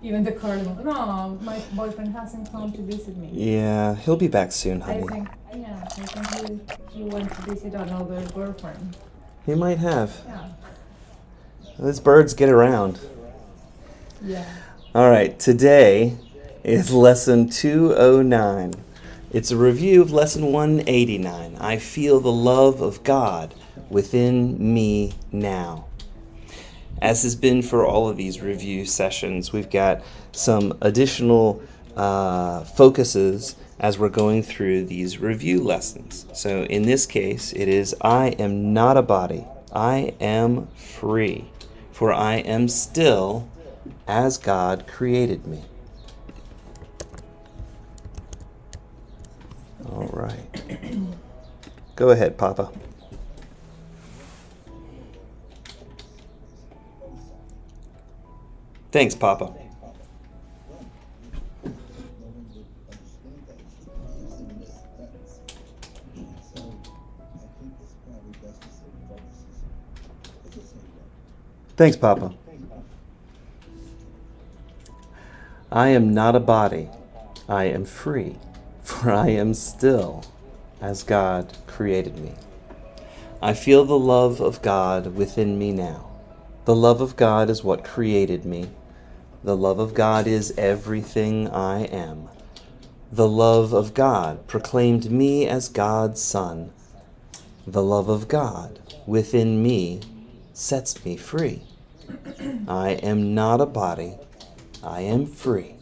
Even the cardinal. No, my boyfriend hasn't come to visit me. Yeah, he'll be back soon, honey. I think he went to visit another girlfriend. He might have. Yeah. Those birds get around. Yeah. All right, today is lesson 209. It's a review of lesson 189. I feel the love of God within me now. As has been for all of these review sessions, we've got some additional focuses as we're going through these review lessons. So in this case, it is I am not a body. I am free, for I am still as God created me. All right. Go ahead, Papa. Thanks, Papa. Thanks, Papa. I am not a body. I am free, for I am still as God created me. I feel the love of God within me now. The love of God is what created me. The love of God is everything I am. The love of God proclaimed me as God's son. The love of God within me sets me free. I am not a body. I am free,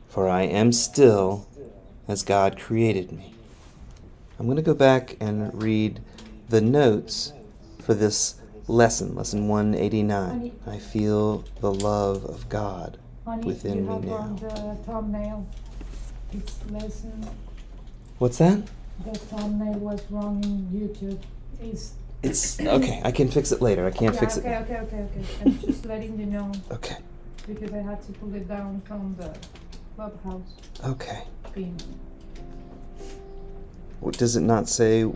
for I am still as God created me. I'm going to go back and read the notes for this lesson 189. I feel the love of God within me now. On the thumbnail, it's lesson. What's that? The thumbnail was wrong in YouTube. It's okay. I can fix it later. I can't fix it. Okay. I'm just letting you know. Okay. Because I had to pull it down from the clubhouse. Okay. Theme. What does it not say?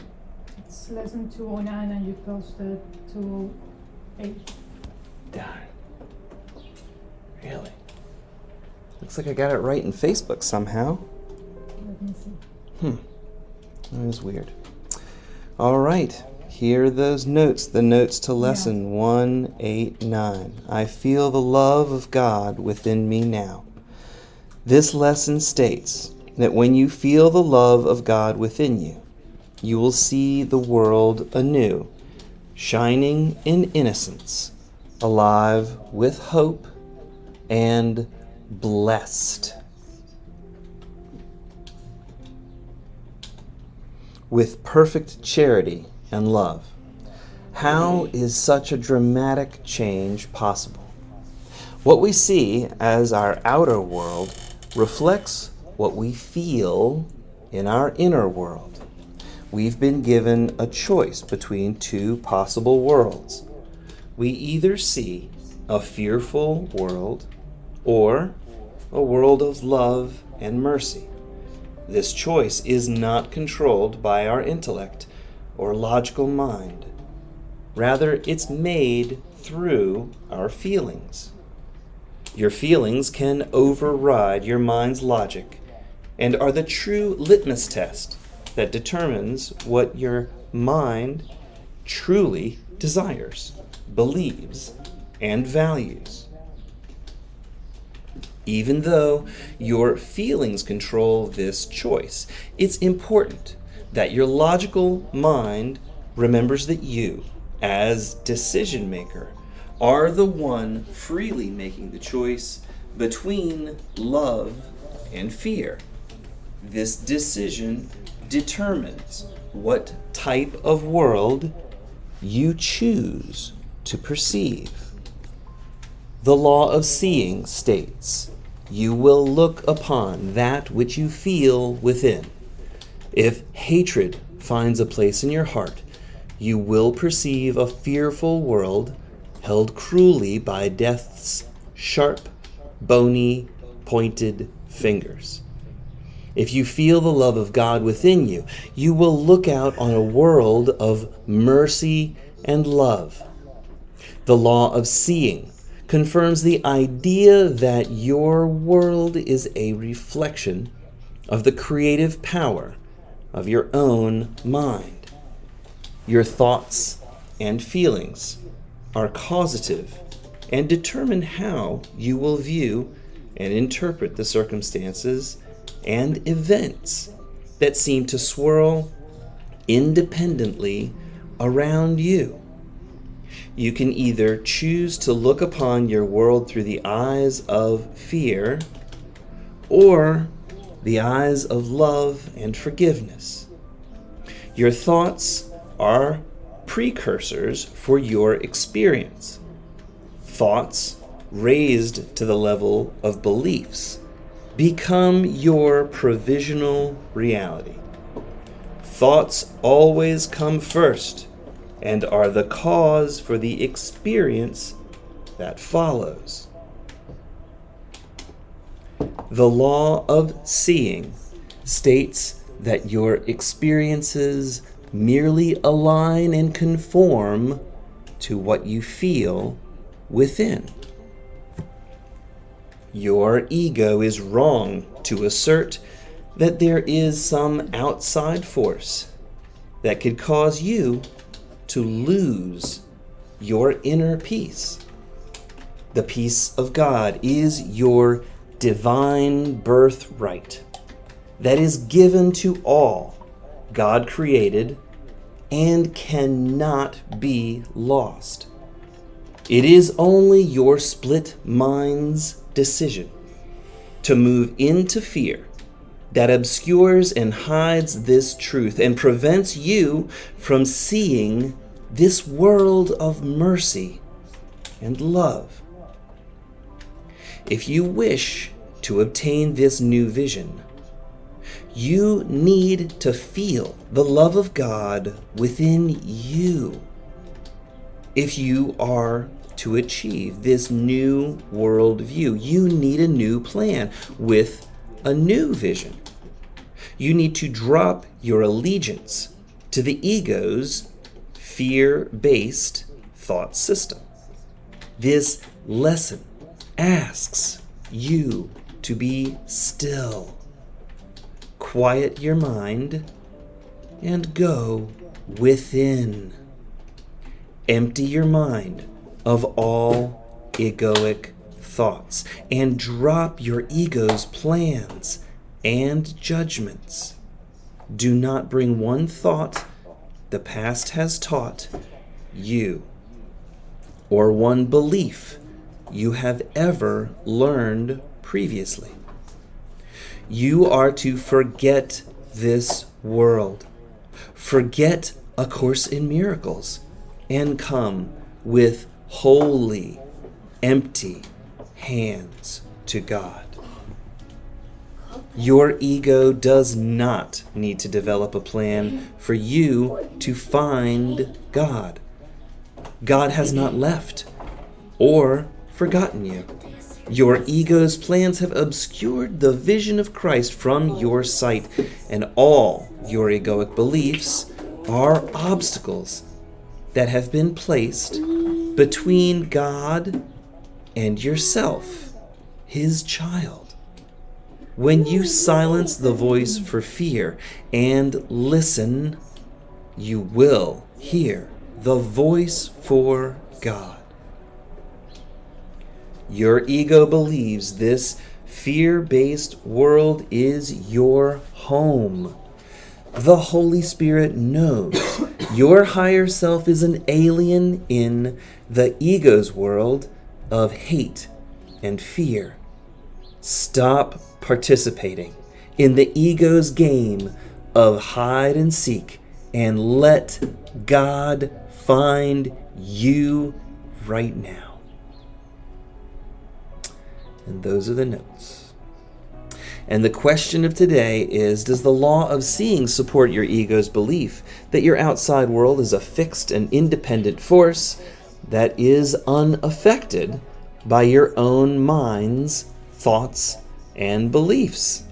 It's lesson 209 and you posted 208. Darn. Really? Looks like I got it right in Facebook somehow. Let me see. That was weird. All right. Here are those notes, the notes to lesson 189. I feel the love of God within me now. This lesson states that when you feel the love of God within you, you will see the world anew, shining in innocence, alive with hope, and blessed with perfect charity and love. How is such a dramatic change possible? What we see as our outer world reflects what we feel in our inner world. We've been given a choice between two possible worlds. We either see a fearful world or a world of love and mercy. This choice is not controlled by our intellect or logical mind. Rather, it's made through our feelings. Your feelings can override your mind's logic and are the true litmus test that determines what your mind truly desires, believes, and values. Even though your feelings control this choice, it's important that your logical mind remembers that you, as decision maker, are the one freely making the choice between love and fear. This decision determines what type of world you choose to perceive. The law of seeing states, you will look upon that which you feel within. If hatred finds a place in your heart, you will perceive a fearful world held cruelly by death's sharp, bony, pointed fingers. If you feel the love of God within you, you will look out on a world of mercy and love. The law of seeing confirms the idea that your world is a reflection of the creative power of your own mind. Your thoughts and feelings are causative and determine how you will view and interpret the circumstances and events that seem to swirl independently around you. You can either choose to look upon your world through the eyes of fear or the eyes of love and forgiveness. Your thoughts are precursors for your experience. Thoughts raised to the level of beliefs become your provisional reality. Thoughts always come first and are the cause for the experience that follows. The law of seeing states that your experiences merely align and conform to what you feel within. Your ego is wrong to assert that there is some outside force that could cause you to lose your inner peace. The peace of God is your divine birthright that is given to all God created and cannot be lost. It is only your split mind's decision to move into fear that obscures and hides this truth and prevents you from seeing this world of mercy and love. If you wish to obtain this new vision, you need to feel the love of God within you. If you are to achieve this new worldview, you need a new plan with a new vision. You need to drop your allegiance to the ego's fear-based thought system. This lesson asks you to be still, quiet your mind, and go within. Empty your mind of all egoic thoughts and drop your ego's plans and judgments. Do not bring one thought the past has taught you or one belief you have ever learned previously. You are to forget this world, forget A Course in Miracles, and come with holy, empty hands to God. Your ego does not need to develop a plan for you to find God. God has not left or forgotten you. Your ego's plans have obscured the vision of Christ from your sight, and all your egoic beliefs are obstacles that have been placed between God and yourself, His child. When you silence the voice for fear and listen, you will hear the voice for God. Your ego believes this fear-based world is your home. The Holy Spirit knows your higher self is an alien in the ego's world of hate and fear. Stop participating in the ego's game of hide and seek and let God find you right now. And those are the notes. And the question of today is, does the law of seeing support your ego's belief that your outside world is a fixed and independent force that is unaffected by your own mind's thoughts and beliefs?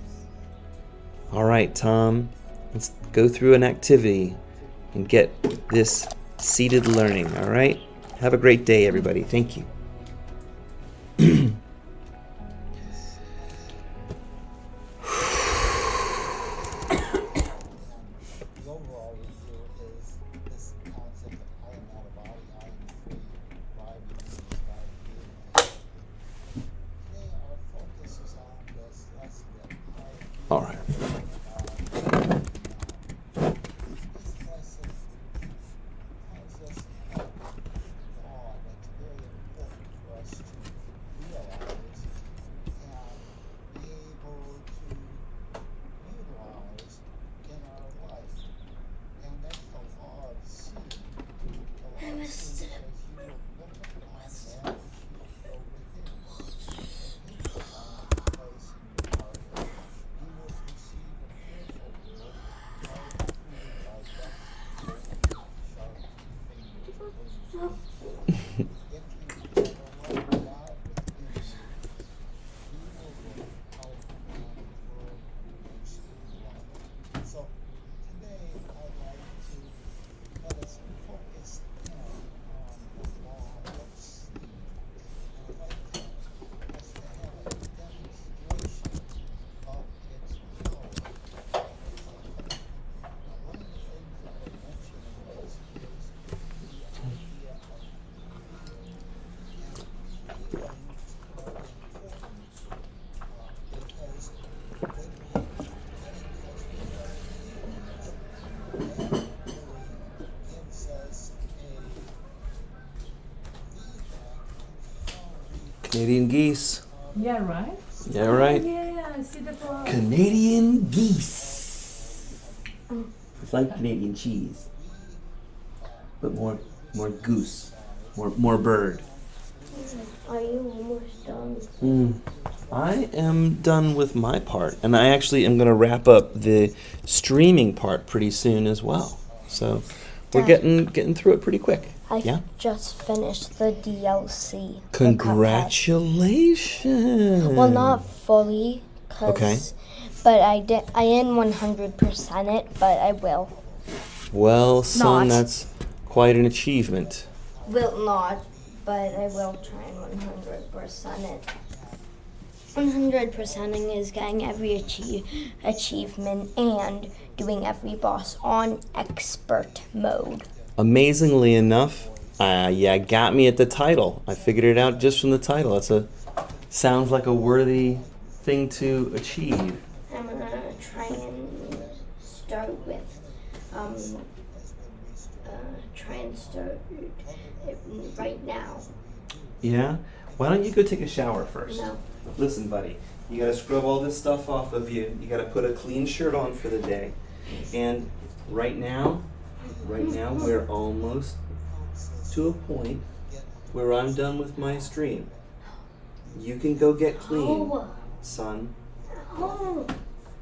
All right, Tom, let's go through an activity and get this seated learning, all right? Have a great day, everybody. Thank you. Canadian geese. Yeah, right? Yeah, right. Yeah, I see the flag. Canadian geese. It's like Canadian cheese, but more goose, more bird. Are you almost done? I am done with my part, and I actually am going to wrap up the streaming part pretty soon as well. So we're Dad. getting through it pretty quick. I Yeah. just finished the DLC. the Congratulations. Cuphead. Well, not fully, Okay. but I didn't 100% it, but I will. Well, son, Not. that's quite an achievement. Will not, but I will try and 100% it. 100%ing is getting every achievement and doing every boss on expert mode. Amazingly enough, yeah, got me at the title. I figured it out just from the title. Sounds like a worthy thing to achieve. I'm gonna try and start with it right now. Yeah? Why don't you go take a shower first? No. Listen, buddy, you gotta scrub all this stuff off of you. You gotta put a clean shirt on for the day. And right now, we're almost to a point where I'm done with my stream. You can go get clean, son. Oh.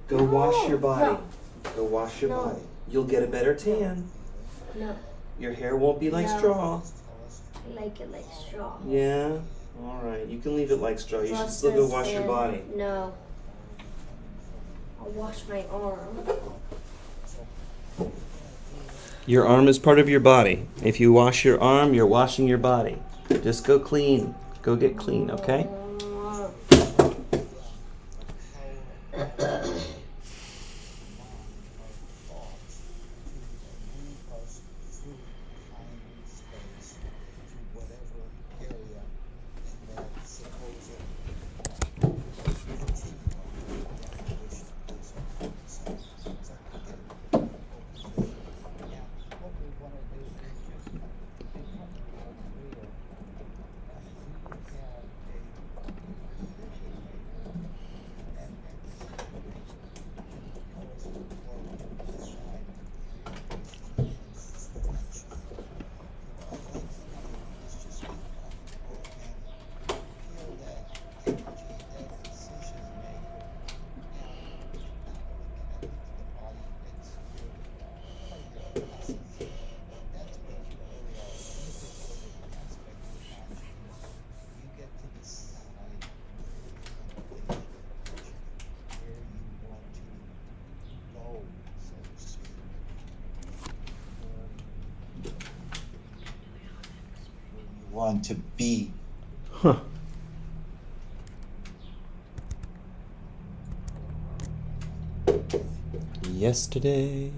Go wash your body. No. Go wash your No. body. You'll get a better tan. No. Your hair won't be like No. straw. I like it like straw. Yeah? Alright, you can leave it like straw. You should still go wash your body. No. I'll wash my arm. Your arm is part of your body. If you wash your arm, you're washing your body. Just go clean. Go get clean, okay? Want to be. Huh. Yesterday.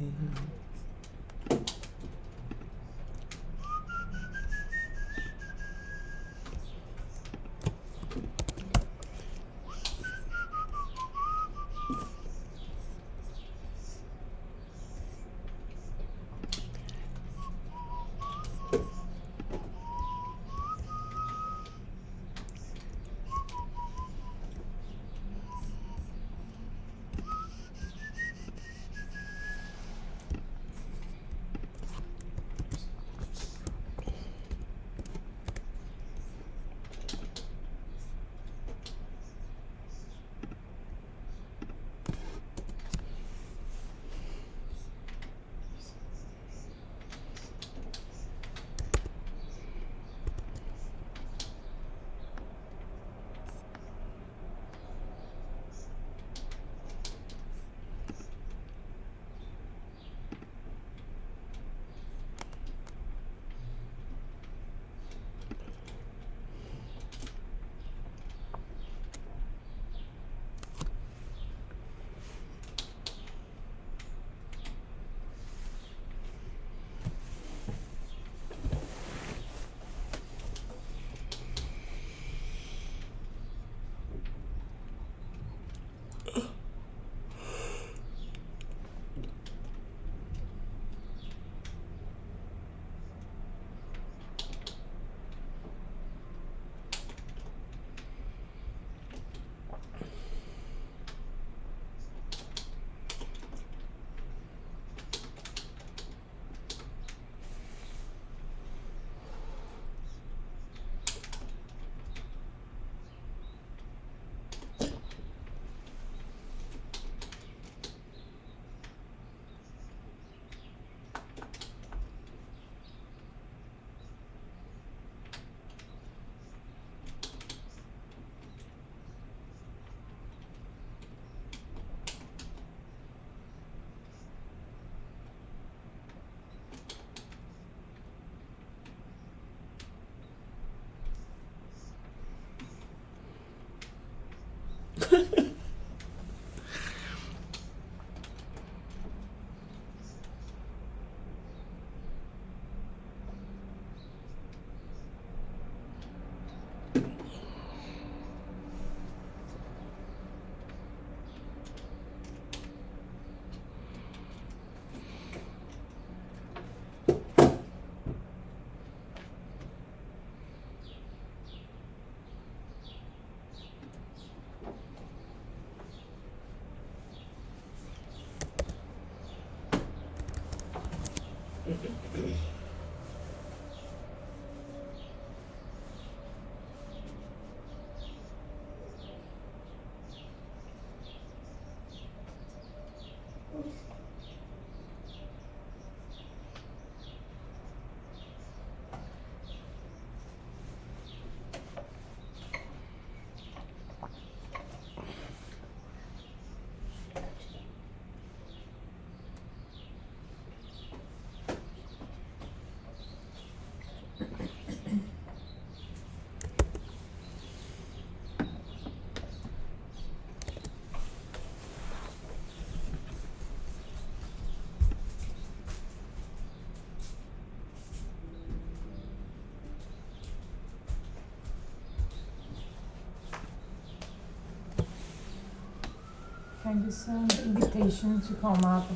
Can you send invitation to come up?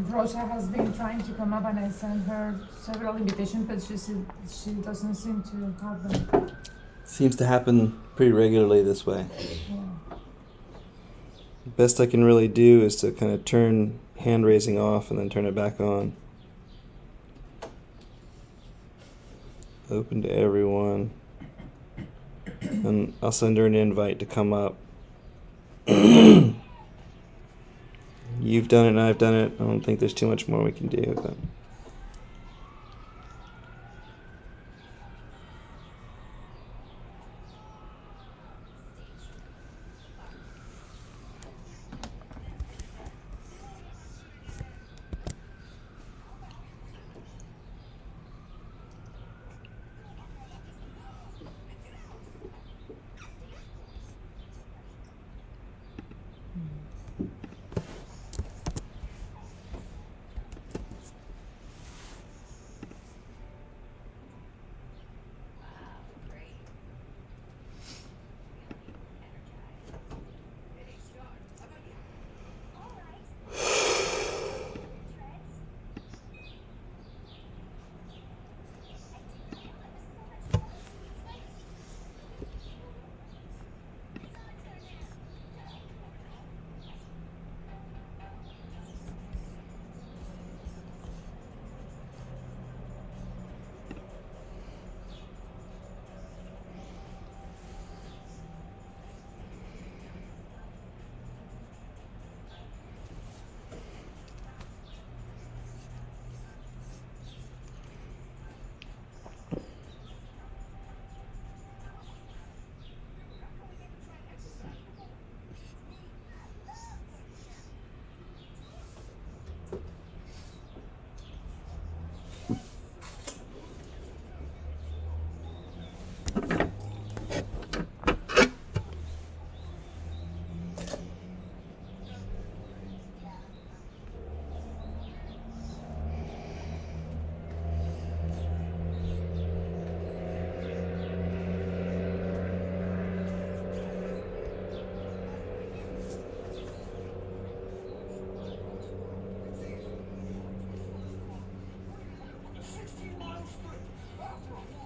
Rosa has been trying to come up, and I sent her several invitations, but she doesn't seem to have them. Seems to happen pretty regularly this way. Yeah. The best I can really do is to kind of turn hand raising off and then turn it back on. Open to everyone. And I'll send her an invite to come up. You've done it and I've done it. I don't think there's too much more we can do. But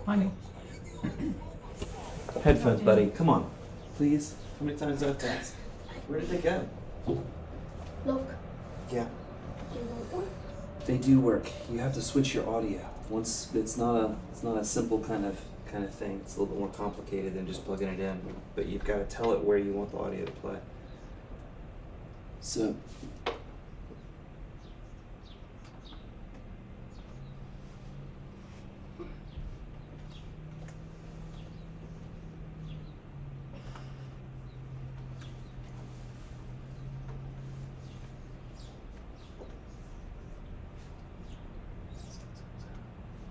Honey. headphones, buddy. Come on. Please. How many times do I have to ask? Where did they go? Look. Yeah. They won't work. They do work. You have to switch your audio. Once it's not a simple kind of thing. It's a little bit more complicated than just plugging it in. But you've got to tell it where you want the audio to play. So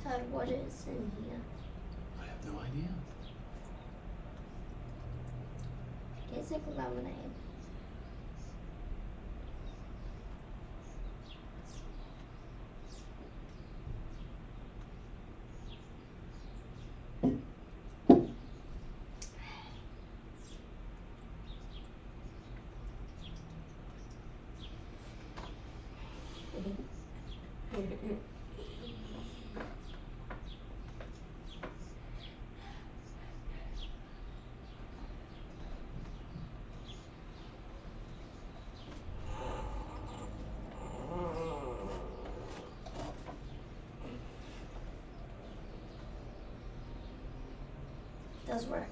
Dad, what is in here? I have no idea. tastes like lemonade. Does work.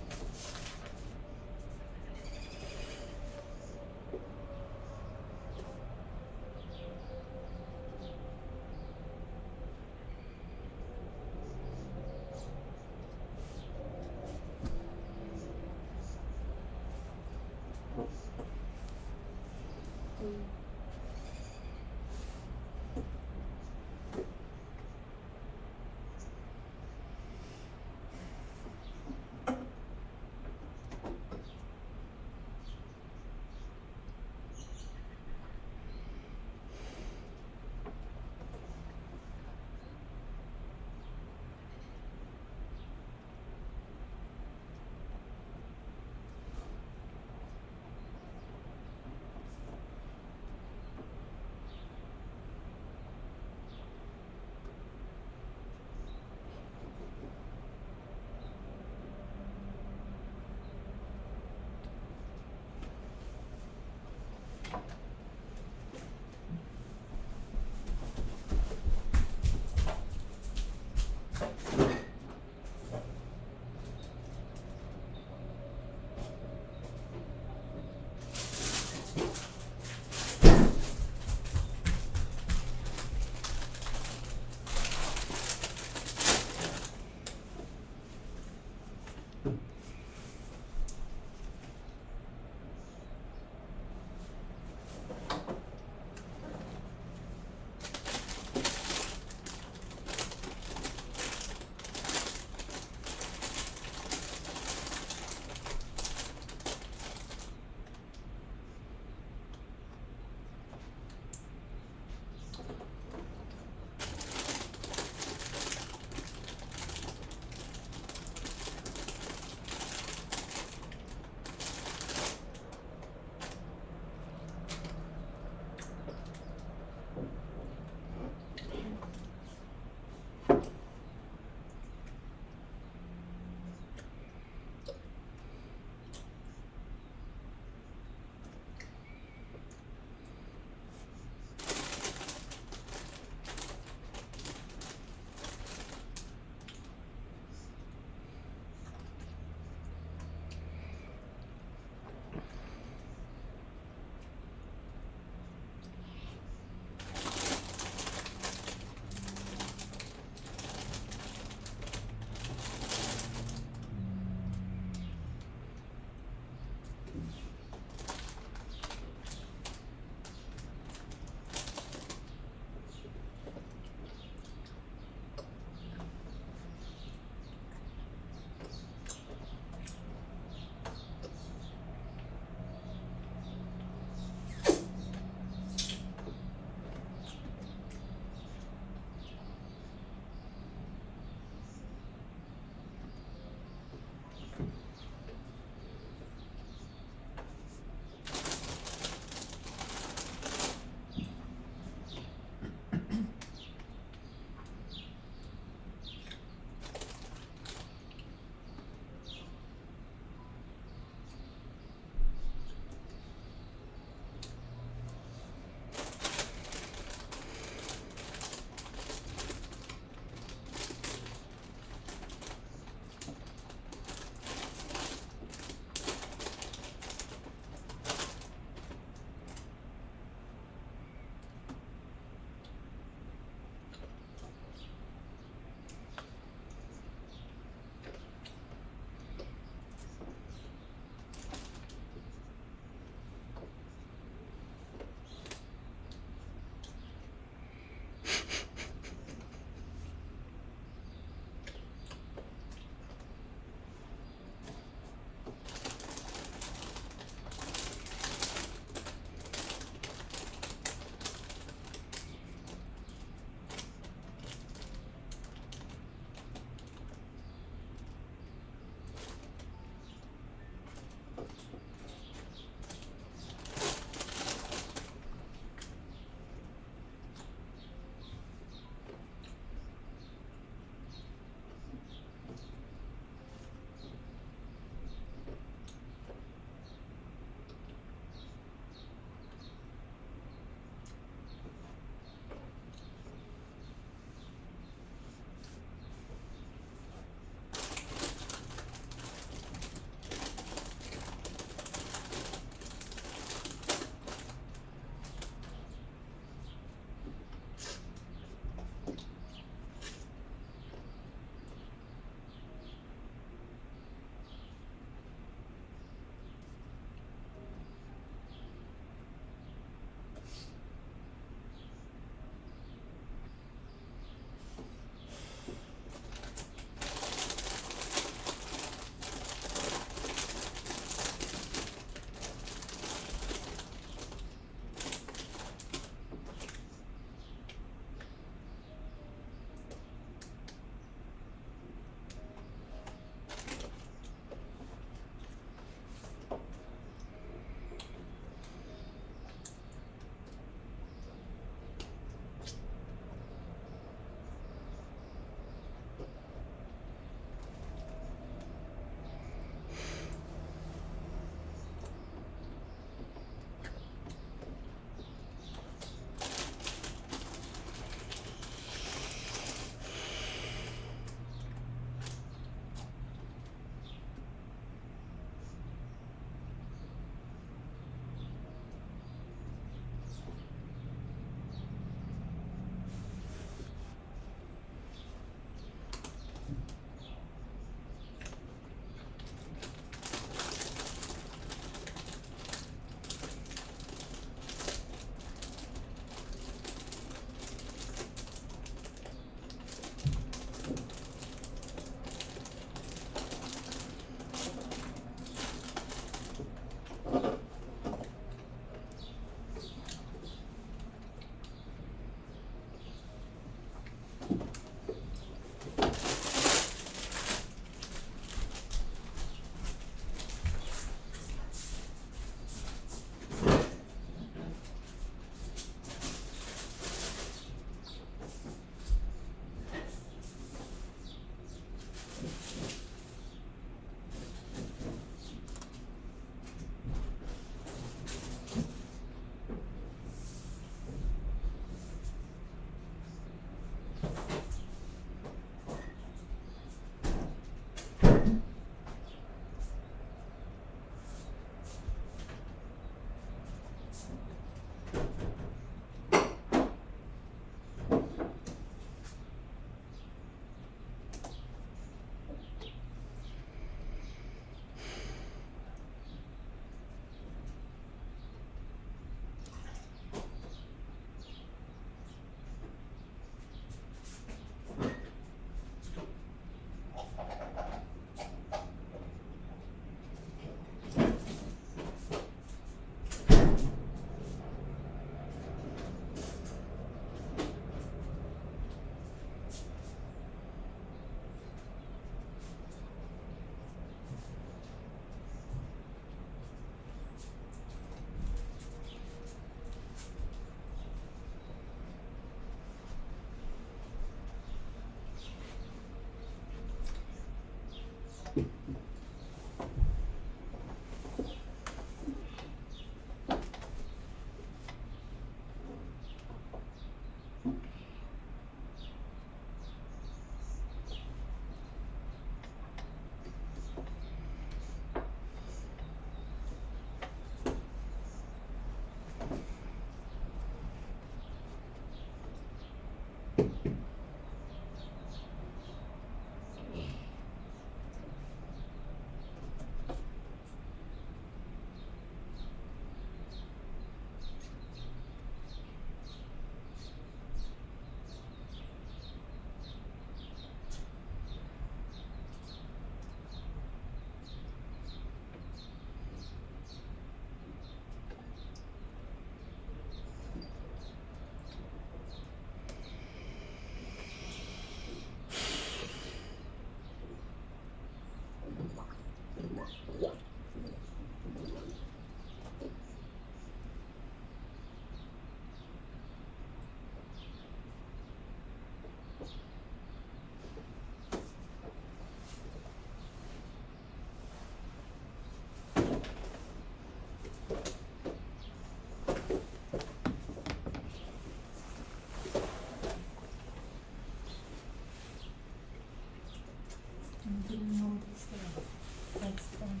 I didn't notice that. That's fun.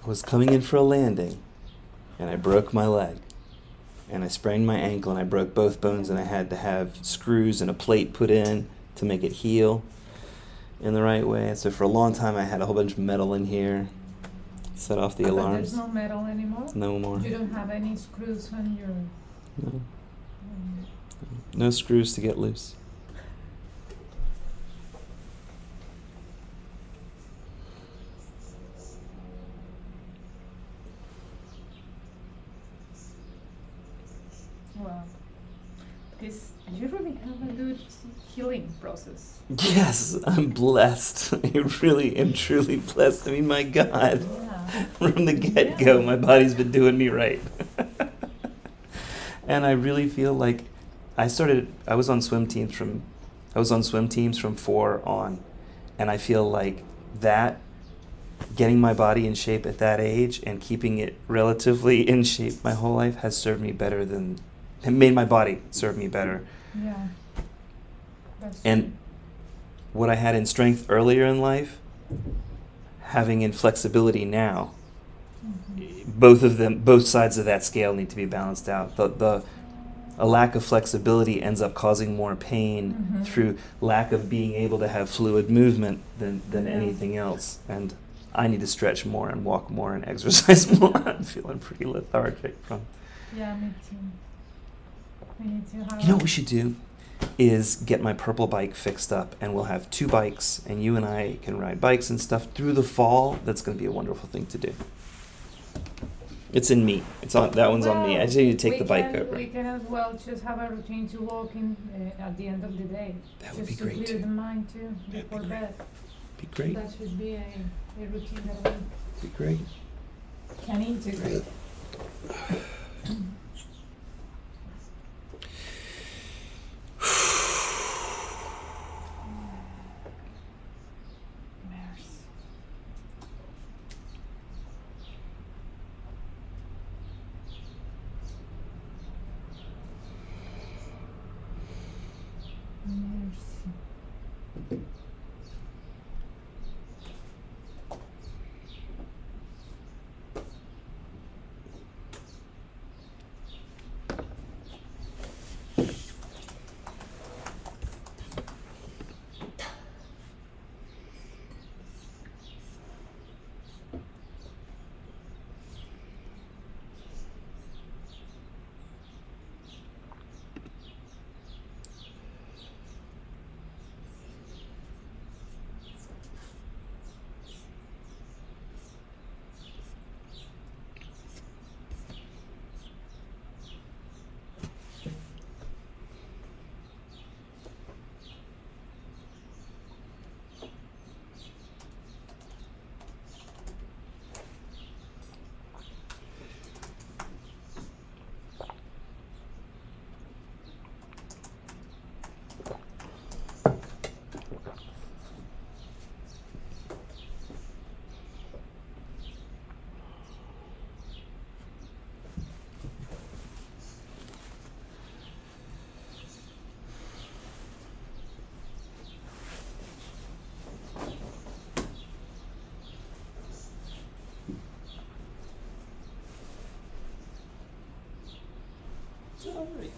I was coming in for a landing, and I broke my leg. And I sprained my ankle, and I broke both bones, and I had to have screws and a plate put in to make it heal in the right way. So for a long time, I had a whole bunch of metal in here. Set off the But alarms. there's no metal anymore? No more. You don't have any screws on your... No. No screws to get loose. Wow. Because you really have a good healing process. Yes, I'm blessed. I really am truly blessed. I mean, my God. Yeah. From the get-go, Yeah. my body's been doing me right. And I really feel like I was on swim teams from 4 on, and I feel like that, getting my body in shape at that age and keeping it relatively in shape my whole life has served me better made my body serve me better. Yeah. That's And what I had in strength earlier in life, having in flexibility now, both sides of that scale need to be balanced out. A lack of flexibility ends up causing more pain through lack of being able to have fluid movement than anything else. And I need to stretch more and walk more and exercise more. I'm feeling pretty lethargic from. Yeah, me too. We need to have... You know what we should do is get my purple bike fixed up, and we'll have 2 bikes, and you and I can ride bikes and stuff through the fall. That's going to be a wonderful thing to do. It's in me. That one's on me. I just need to take the bike over. We can as well just have a routine to walk in at the end of the day. That would be just great. to clear the mind too That'd be before great. bed. Be great. That should be a routine that we Be great. can integrate. Sorry.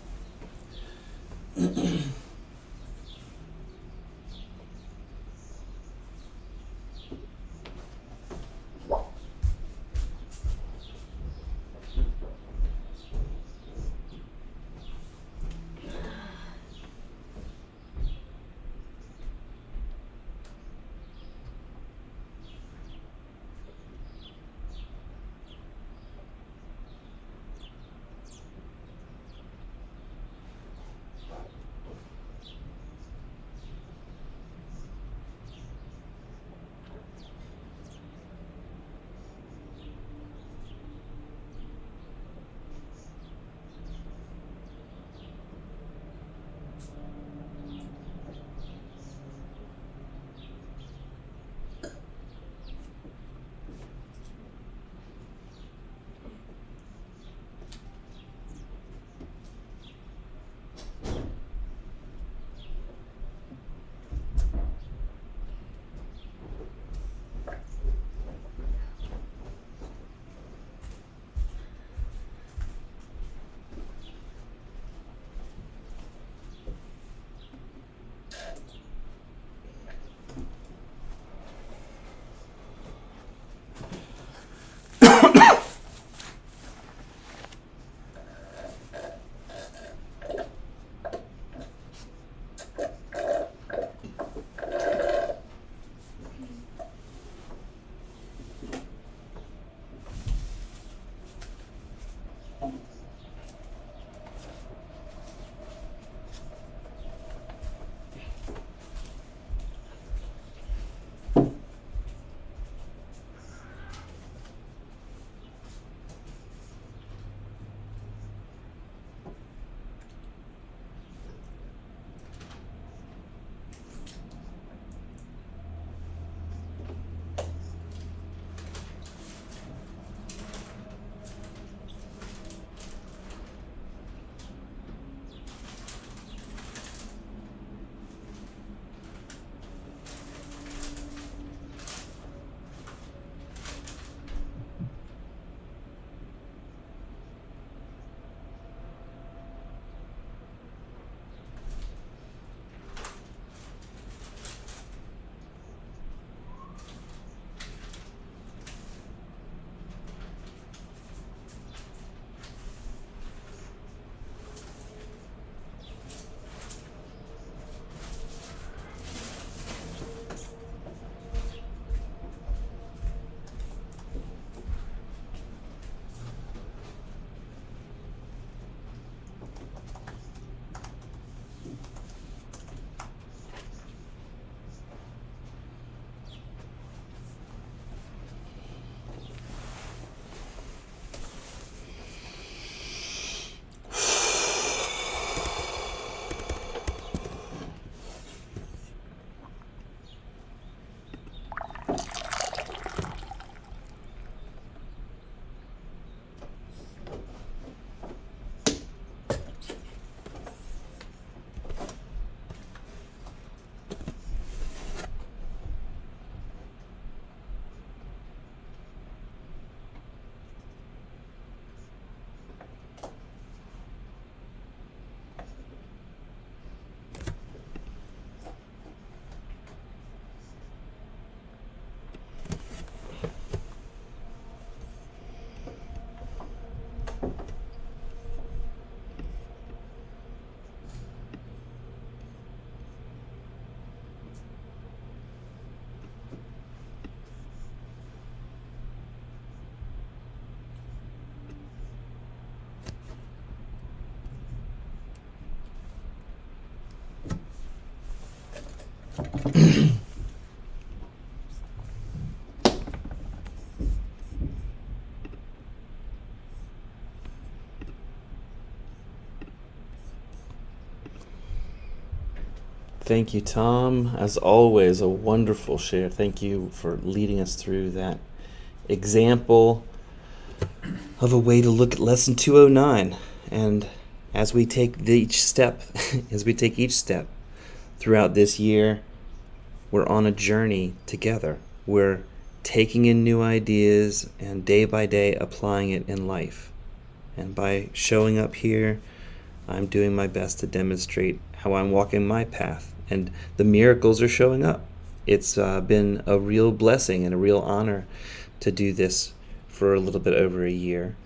Thank you, Tom. As always, a wonderful share. Thank you for leading us through that example of a way to look at lesson 209. And as we take each step, throughout this year, we're on a journey together. We're taking in new ideas and day by day applying it in life. And by showing up here I'm doing my best to demonstrate how I'm walking my path, and the miracles are showing up. It's been a real blessing and a real honor to do this for a little bit over a year.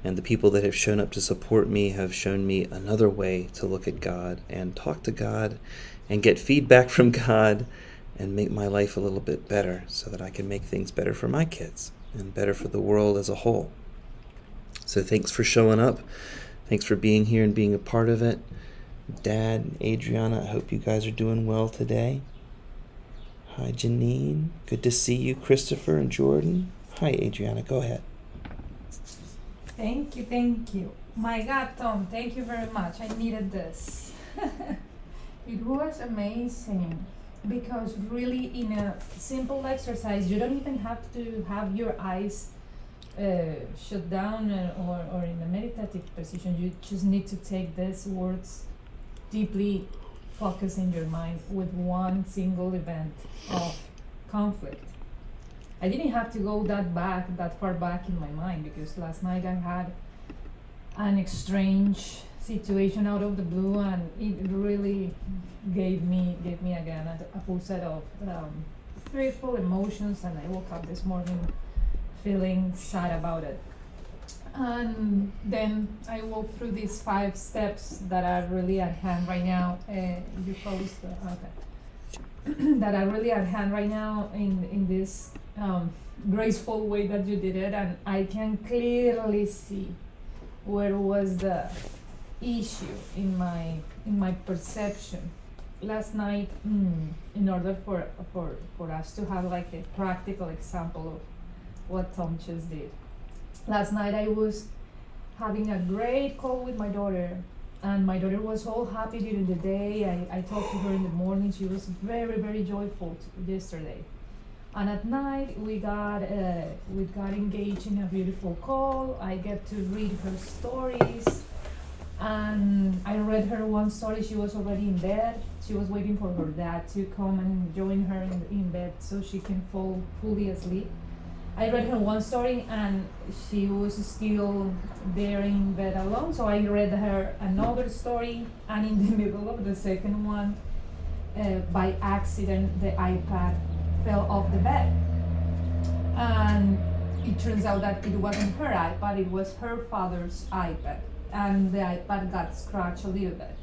And the people that have shown up to support me have shown me another way to look at God and talk to God and get feedback from God and make my life a little bit better so that I can make things better for my kids and better for the world as a whole. So thanks for showing up. Thanks for being here and being a part of it. Dad, Adriana, I hope you guys are doing well today. Hi, Janine. Good to see you, Christopher and Jordan. Hi, Adriana. Go ahead. Thank you. My God, Tom, thank you very much. I needed this. It was amazing because really in a simple exercise, you don't even have to have your eyes shut down or in a meditative position. You just need to take these words deeply, focus in your mind with one single event of conflict. I didn't have to go that far back in my mind, because last night I had an strange situation out of the blue, and it really gave me again a full set of fearful emotions, and I woke up this morning feeling sad about it. And then I walked through these 5 steps that are really at hand right now. You post that are really at hand right now in this graceful way that you did it, and I can clearly see where was the issue in my perception last night. In order for us to have like a practical example of what Tom just did, last night I was having a great call with my daughter, and my daughter was all happy during the day. I talked to her in the morning. She was very, very joyful yesterday. And at night we got engaged in a beautiful call. I get to read her stories, and I read her one story. She was already in bed. She was waiting for her dad to come and join her in bed so she can fall fully asleep. I read her one story and she was still there in bed alone, so I read her another story, and in the middle of the second one, by accident, the iPad fell off the bed. And it turns out that it wasn't her iPad, it was her father's iPad, and the iPad got scratched a little bit.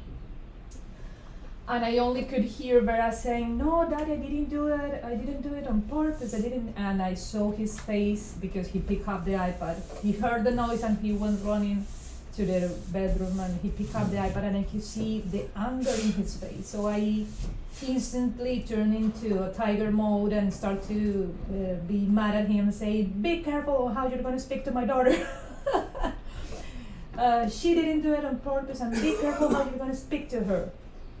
And I only could hear Vera saying, "No, Daddy, I didn't do it on purpose, I didn't." And I saw his face because he picked up the iPad. He heard the noise and he went running to the bedroom and he picked up the iPad, and I could see the anger in his face. So I instantly turned into a tiger mode and start to be mad at him and say, "Be careful how you're going to speak to my daughter." She didn't do it on purpose, and be careful how you're going to speak to her.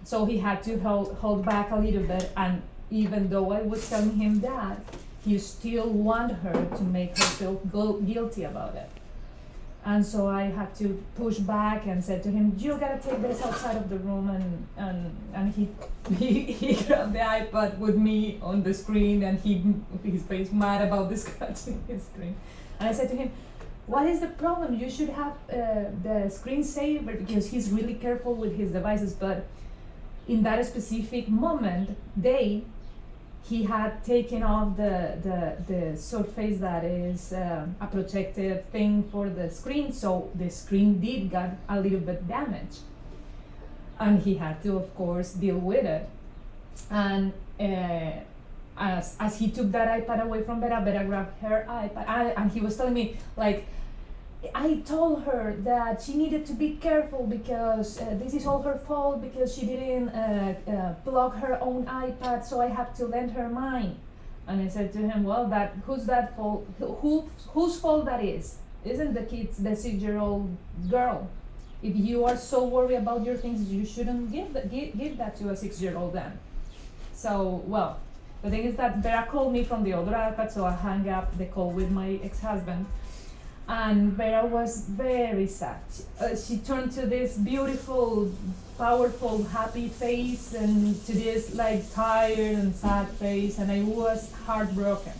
So he had to hold back a little bit, and even though I was telling him that, he still wanted her to make her feel guilty about it. And so I had to push back and said to him, "You gotta take this outside of the room," and he grabbed the iPad with me on the screen, and his face mad about the scratching his screen. And I said to him, "What is the problem? You should have the screensaver," because he's really careful with his devices, but in that specific moment, he had taken off the surface that is a protective thing for the screen, so the screen did get a little bit damaged, and he had to, of course, deal with it. And as he took that iPad away from Vera grabbed her iPad, and he was telling me, like, I told her that she needed to be careful because this is all her fault because she didn't plug her own iPad, so I have to lend her mine. And I said to him, "Well, whose that fault? Whose fault that is? Isn't the 6-year-old girl? If you are so worried about your things, you shouldn't give that to a 6-year-old then." So, well, the thing is that Vera called me from the other iPad, so I hung up the call with my ex-husband. And Vera was very sad. She turned to this beautiful, powerful, happy face and to this like tired and sad face, and I was heartbroken.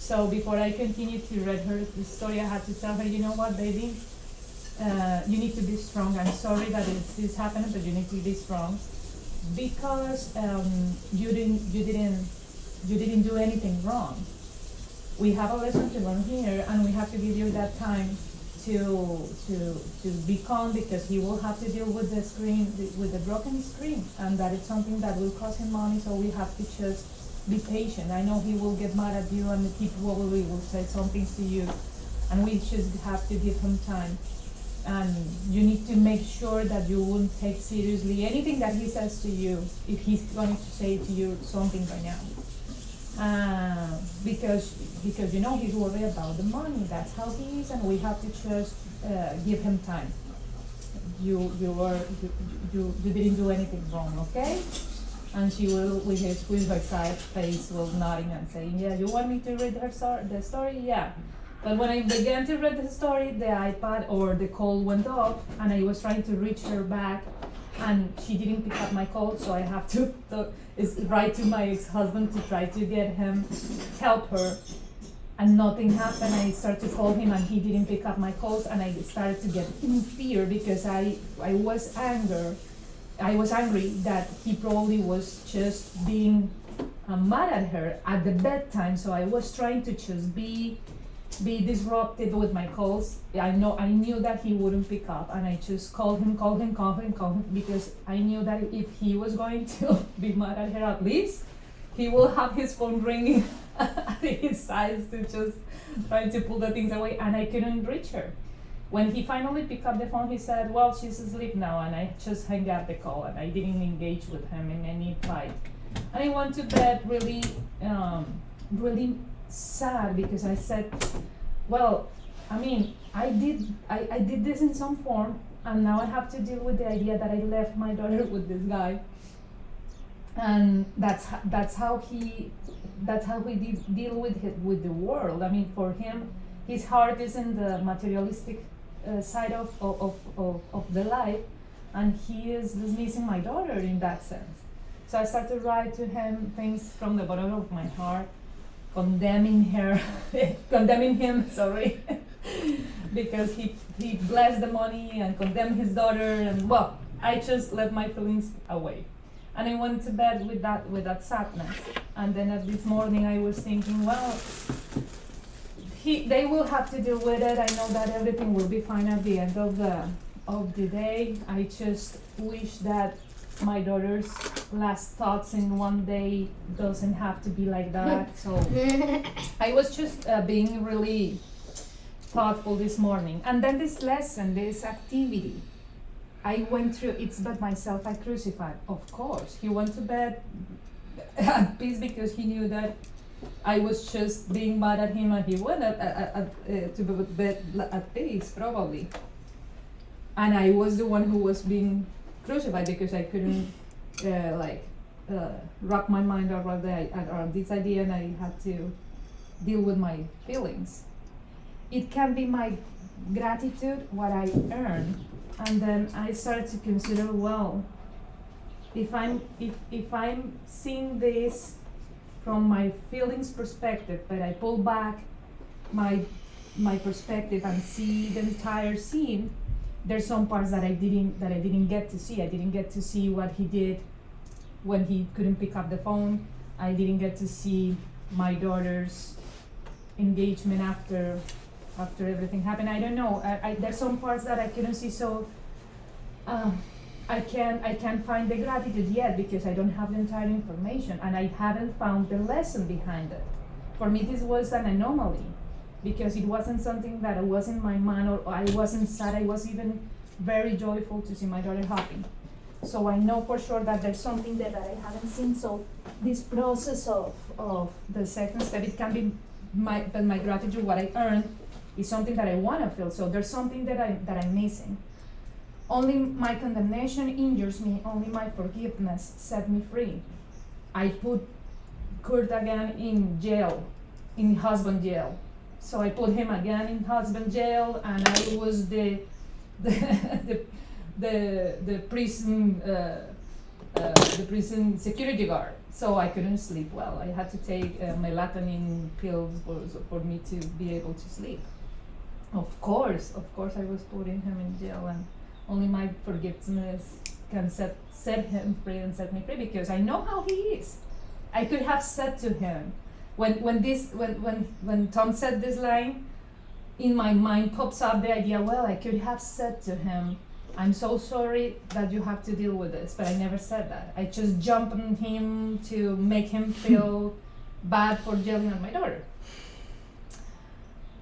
So before I continued to read her the story, I had to tell her, "You know what, baby? you need to be strong. I'm sorry that this happened, but you need to be strong because you didn't do anything wrong. We have a lesson to learn here, and we have to give you that time to be calm, because he will have to deal with the screen, with the broken screen, and that is something that will cost him money. So we have to just be patient. I know he will get mad at you, and he probably will say something to you, and we just have to give him time. And you need to make sure that you won't take seriously anything that he says to you if he's going to say to you something right now. Because you know he's worried about the money. That's how he is, and we have to just give him time. You didn't do anything wrong, okay? And she will, with her side face, will nodding and saying, yeah, you want me to read the story? Yeah. But when I began to read the story, the iPad or the call went off, and I was trying to reach her back, and she didn't pick up my call, so I have to write to my ex-husband to try to get him, help her, and nothing happened. I started to call him, and he didn't pick up my calls, and I started to get in fear because I was angry that he probably was just being mad at her at the bedtime. So I was trying to just be disruptive with my calls. I knew that he wouldn't pick up, and I just called him, because I knew that if he was going to be mad at her, at least he will have his phone ringing at his sides to just try to pull the things away, and I couldn't reach her. When he finally picked up the phone, he said, well, she's asleep now, and I just hung up the call, and I didn't engage with him in any fight. And I went to bed really sad, because I said, well, I mean, I did this in some form, and now I have to deal with the idea that I left my daughter with this guy, and that's how he deal with the world. I mean, for him, his heart is in the materialistic side of the life, and he is dismissing my daughter in that sense. So I started to write to him things from the bottom of my heart, condemning him, sorry, because he blessed the money and condemned his daughter, and well, I just let my feelings away. And I went to bed with that sadness. And then at this morning I was thinking, well, they will have to deal with it. I know that everything will be fine at the end of the day. I just wish that my daughter's last thoughts in one day doesn't have to be like that. So I was just being really thoughtful this morning. And then this lesson, this activity, I went through it's but myself I crucified. Of course, he went to bed at peace because he knew that I was just being mad at him, and he went to bed at peace, probably. And I was the one who was being crucified because I couldn't wrap my mind around this idea, and I had to deal with my feelings. It can be my gratitude, what I earn, and then I started to consider, well, if I'm seeing this from my feelings perspective, but I pull back my perspective and see the entire scene, there's some parts that I didn't get to see. I didn't get to see what he did when he couldn't pick up the phone. I didn't get to see my daughter's engagement after everything happened. I don't know. There's some parts that I couldn't see, so I can't find the gratitude yet because I don't have the entire information, and I haven't found the lesson behind it. For me, this was an anomaly because it wasn't something that was in my mind, or I wasn't sad. I was even very joyful to see my daughter happy. So I know for sure that there's something there that I haven't seen. So this process of the second step, it can be my gratitude, what I earned, is something that I want to feel. So there's something that I'm missing. Only my condemnation injures me. Only my forgiveness set me free. I put Kurt again in jail, in husband jail. So I put him again in husband jail, and I was the prison security guard. So I couldn't sleep well. I had to take melatonin pills for me to be able to sleep. Of course, I was putting him in jail, and only my forgiveness can set him free and set me free, because I know how he is. I could have said to him, when Tom said this line, in my mind pops up the idea, well, I could have said to him, I'm so sorry that you have to deal with this, but I never said that. I just jumped on him to make him feel bad for yelling at my daughter.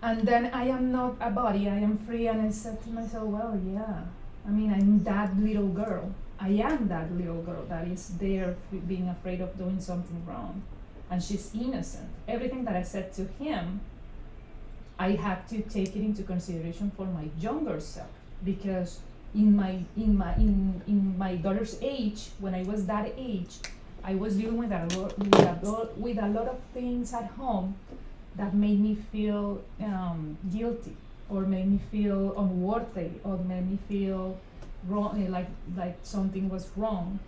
And then I am not a body, I am free, and I said to myself, well, yeah, I mean, I'm that little girl. I am that little girl that is there being afraid of doing something wrong. And she's innocent. Everything that I said to him, I had to take it into consideration for my younger self, because in my daughter's age, when I was that age, I was dealing with a lot of things at home that made me feel guilty, or made me feel unworthy, or made me feel wrong, like something was wrong.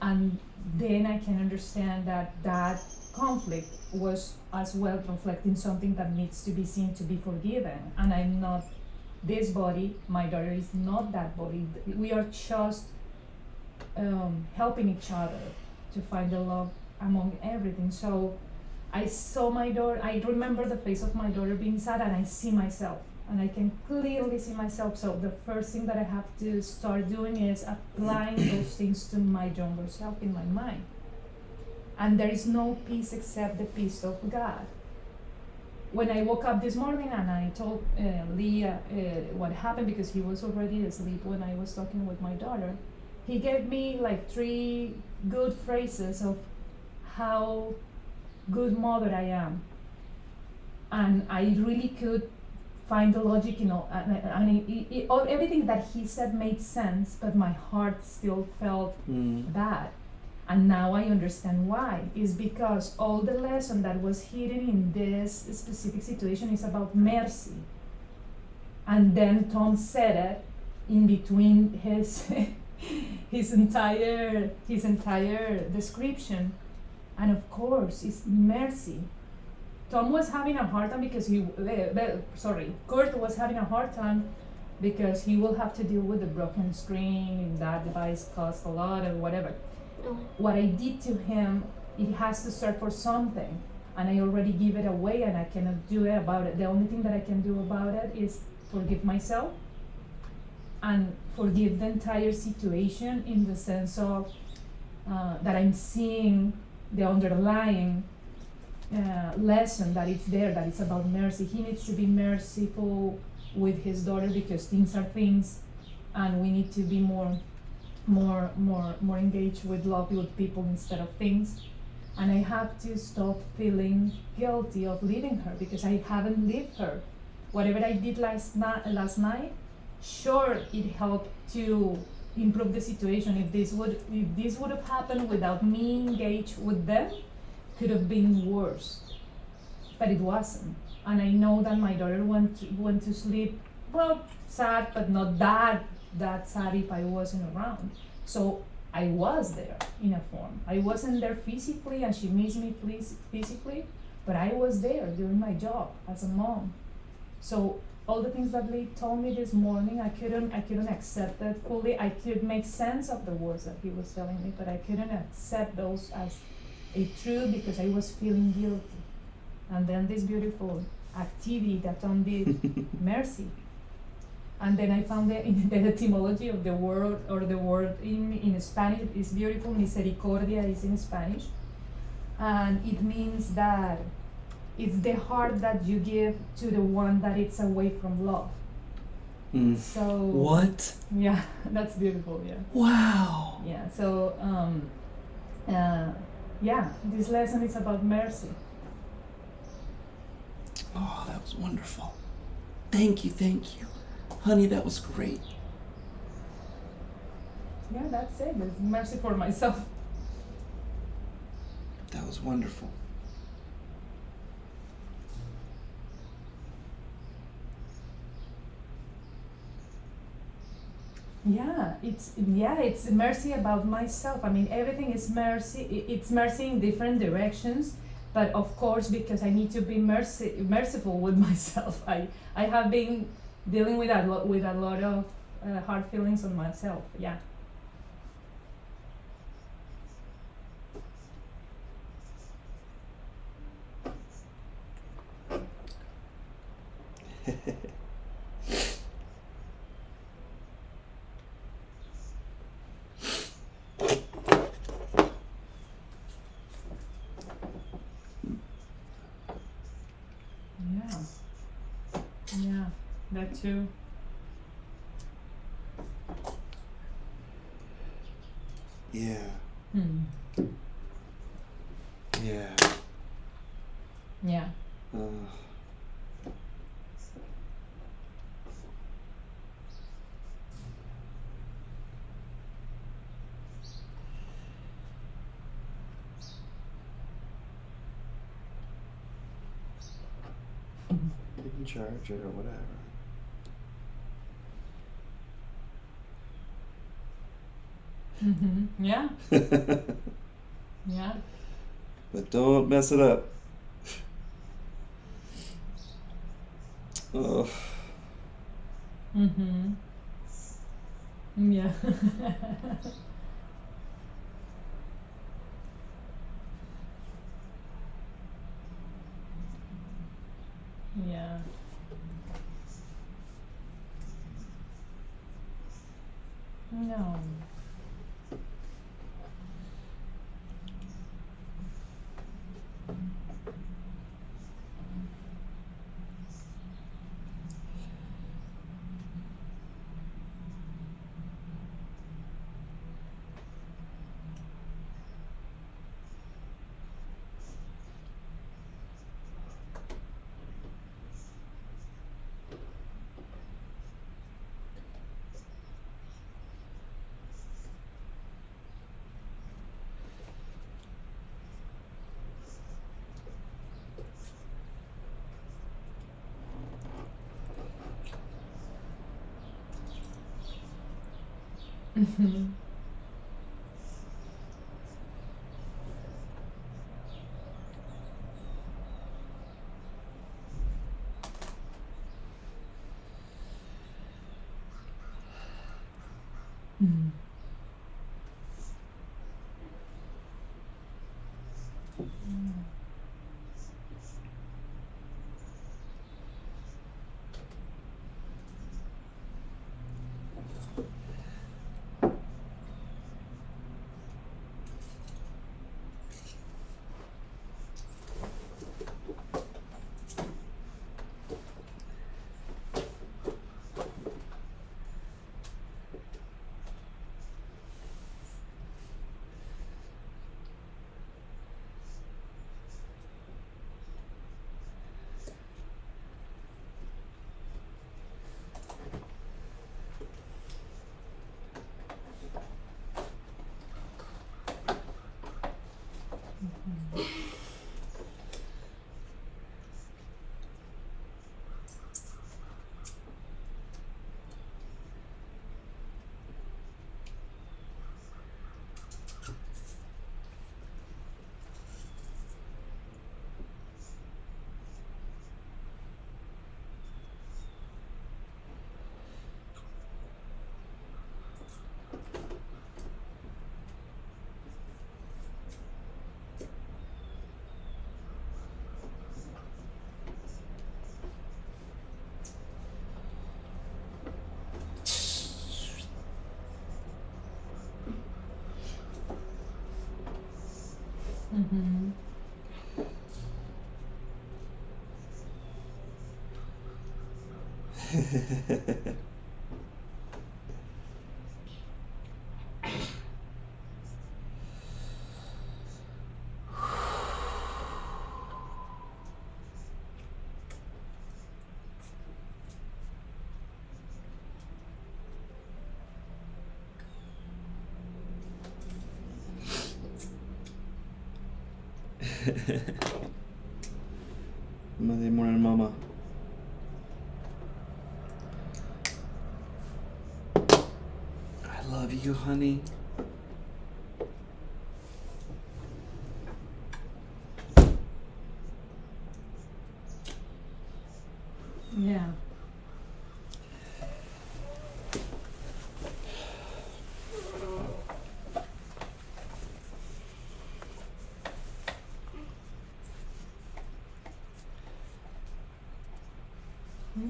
And then I can understand that conflict was as well reflecting something that needs to be seen to be forgiven. And I'm not this body, my daughter is not that body. We are just helping each other to find the love among everything. So I saw my daughter, I remember the face of my daughter being sad, and I see myself, and I can clearly see myself. So the first thing that I have to start doing is applying those things to my younger self in my mind. And there is no peace except the peace of God. When I woke up this morning and I told Leah what happened, because he was already asleep when I was talking with my daughter, he gave me like 3 good phrases of how good mother I am. And I really could find the logic, and everything that he said made sense, but my heart still felt bad. And now I understand why. It's because all the lesson that was hidden in this specific situation is about mercy. And then Tom said it in between his entire description. And of course, it's mercy. Tom was having a hard time because Kurt was having a hard time because he will have to deal with the broken screen, and that device costs a lot or whatever. What I did to him, it has to serve for something, and I already give it away, and I cannot do it about it. The only thing that I can do about it is forgive myself and forgive the entire situation, in the sense of that I'm seeing the underlying lesson that it's there, that it's about mercy. He needs to be merciful with his daughter, because things are things, and we need to be more engaged with love, with people instead of things. And I have to stop feeling guilty of leaving her, because I haven't left her. Whatever I did last night, sure, it helped to improve the situation. If this would have happened without me engaged with them, could have been worse. But it wasn't. And I know that my daughter went to sleep, well, sad, but not that sad if I wasn't around. So I was there in a form. I wasn't there physically, and she missed me physically, but I was there doing my job as a mom. So all the things that Lee told me this morning, I couldn't accept that fully. I could make sense of the words that he was telling me, but I couldn't accept those as a truth, because I was feeling guilty. And then this beautiful activity that Tom did, mercy. And then I found the etymology of the word, or the word in Spanish is beautiful. Misericordia is in Spanish. And it means that it's the heart that you give to the one that it's away from love. So what? Yeah, that's beautiful. Yeah. Wow. Yeah. So yeah, this lesson is about mercy. Oh, that was wonderful. Thank you. Honey, that was great. Yeah, that's it. It's mercy for myself. That was wonderful. Yeah, it's mercy about myself. I mean, everything is mercy. It's mercy in different directions, But of course, because I need to be merciful with myself, I have been dealing with a lot of hard feelings on myself. Yeah. Yeah. Yeah. That too. Yeah. Hmm. Yeah. Yeah. You can charge it or whatever. Mm-hmm. Yeah. Yeah. But don't mess it up. Oh. Mm-hmm. Yeah. Yeah. No. Mm-hmm. Mm. Mm-hmm. Monday morning, mama. I love you, honey. Yeah.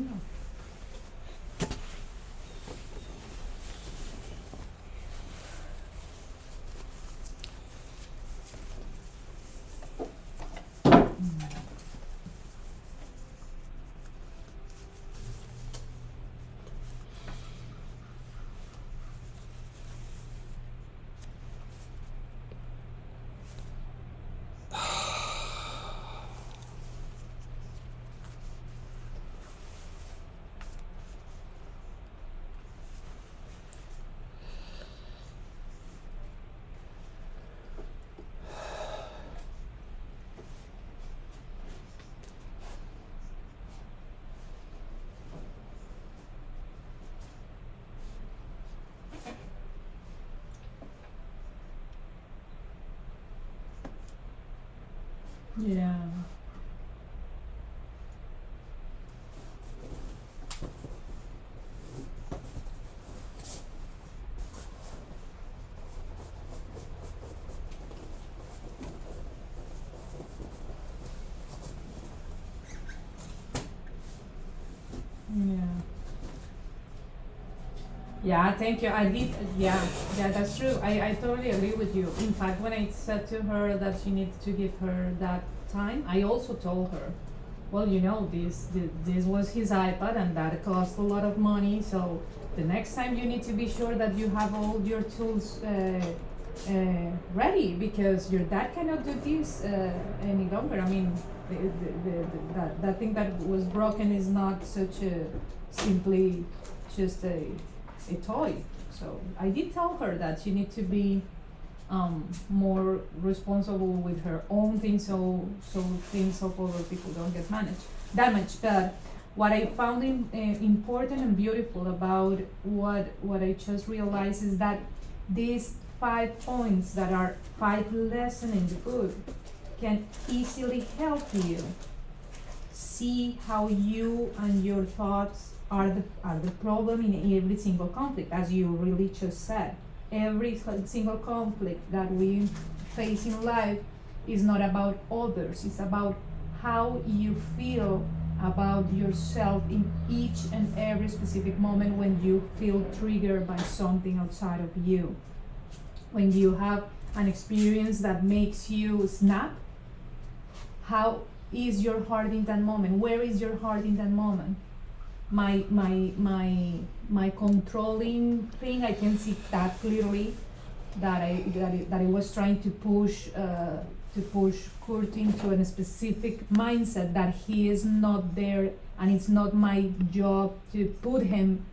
Yeah. Yeah. Yeah, thank you. I did, yeah, that's true. I totally agree with you. In fact, when I said to her that she needs to give her that time, I also told her, well, this was his iPad and that cost a lot of money. So the next time you need to be sure that you have all your tools ready, because your dad cannot do this any longer. I mean, that thing that was broken is not such a simply just a toy. So I did tell her that she needs to be more responsible with her own things, so things of other people don't get damaged. But what I found important and beautiful about what I just realized is that these 5 points that are 5 lessons in the book can easily help you see how you and your thoughts are the problem in every single conflict, as you really just said. Every single conflict that we face in life is not about others, it's about how you feel about yourself in each and every specific moment when you feel triggered by something outside of you. When you have an experience that makes you snap, how is your heart in that moment? Where is your heart in that moment? My controlling thing, I can see that clearly, that I was trying to push Kurt into a specific mindset that he is not there, and it's not my job to put him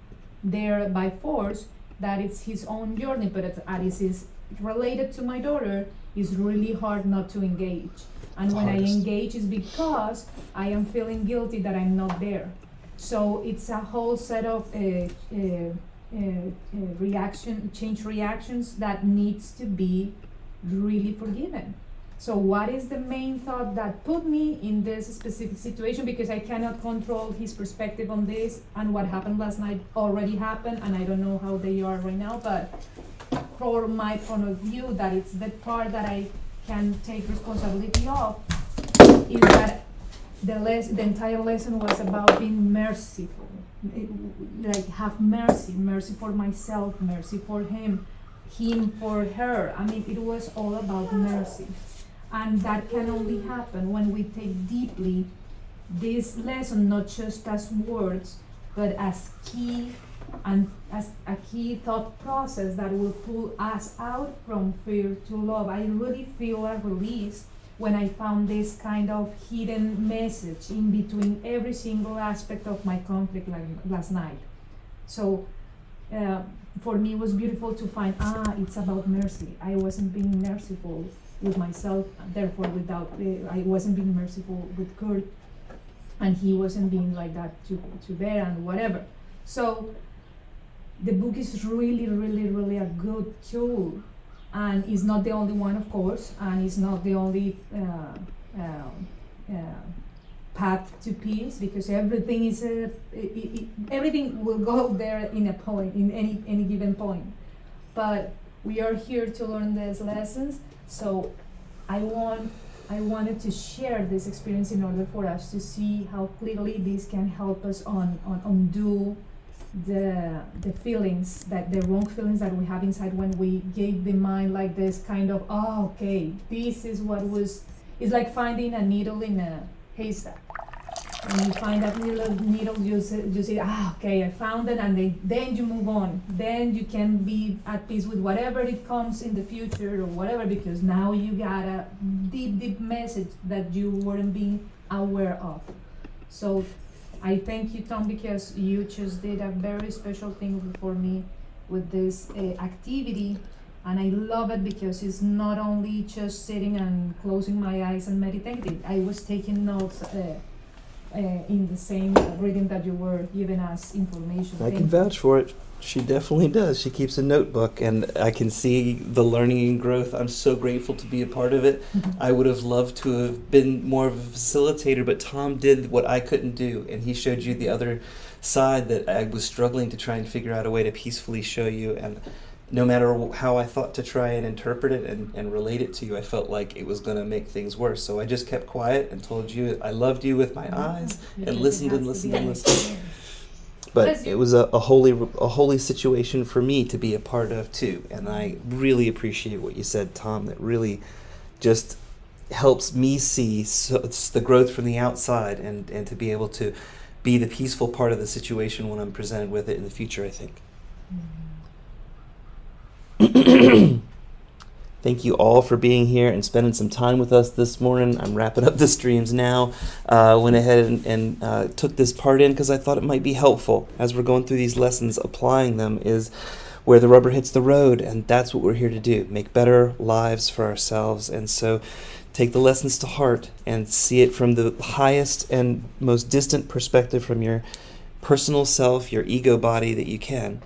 there by force, that it's his own journey. But as is related to my daughter, it's really hard not to engage. And when I engage, is because I am feeling guilty that I'm not there. So it's a whole set of change reactions that needs to be really forgiven. So what is the main thought that put me in this specific situation? Because I cannot control his perspective on this, and what happened last night already happened, and I don't know how they are right now, but for my point of view, that it's the part that I can take responsibility of, is that the entire lesson was about being merciful. Like, have mercy for myself, mercy for him for her. I mean, it was all about mercy. And that can only happen when we take deeply this lesson, not just as words, but as a key thought process that will pull us out from fear to love. I really feel a release when I found this kind of hidden message in between every single aspect of my conflict last night. So for me, it was beautiful to find, it's about mercy. I wasn't being merciful with myself, therefore I wasn't being merciful with Kurt, and he wasn't being like that to Vera and whatever. So the book is really, really, really a good tool, and it's not the only one, of course, and it's not the only path to peace, because everything is everything will go there in a point, in any given point. But we are here to learn these lessons, so I want I wanted to share this experience in order for us to see how clearly this can help us on undo the feelings, that the wrong feelings that we have inside when we gave the mind like this kind of, oh, okay, this is what was. It's like finding a needle in a haystack. When you find that needle, you say, okay, I found it, and then you move on. Then you can be at peace with whatever it comes in the future or whatever, because now you got a deep message that you weren't being aware of. So I thank you, Tom, because you just did a very special thing for me with this activity. And I love it because it's not only just sitting and closing my eyes and meditating. I was taking notes in the same reading that you were giving us information. I can vouch for it. She definitely does. She keeps a notebook, and I can see the learning and growth. I'm so grateful to be a part of it. I would have loved to have been more of a facilitator, but Tom did what I couldn't do, and he showed you the other side that I was struggling to try and figure out a way to peacefully show you. And no matter how I thought to try and interpret it and relate it to you, I felt like it was going to make things worse. So I just kept quiet and told you I loved you with my eyes, and listened and listened and listened. But it was a holy situation for me to be a part of too. And I really appreciate what you said, Tom. That really just helps me see it's the growth from the outside, and to be able to be the peaceful part of the situation when I'm presented with it in the future, I think. Thank you all for being here and spending some time with us this morning. I'm wrapping up the streams now. Went ahead and took this part in because I thought it might be helpful as we're going through these lessons. Applying them is where the rubber hits the road, and that's what we're here to do, make better lives for ourselves. And so take the lessons to heart and see it from the highest and most distant perspective, from your personal self, your ego body, that you can.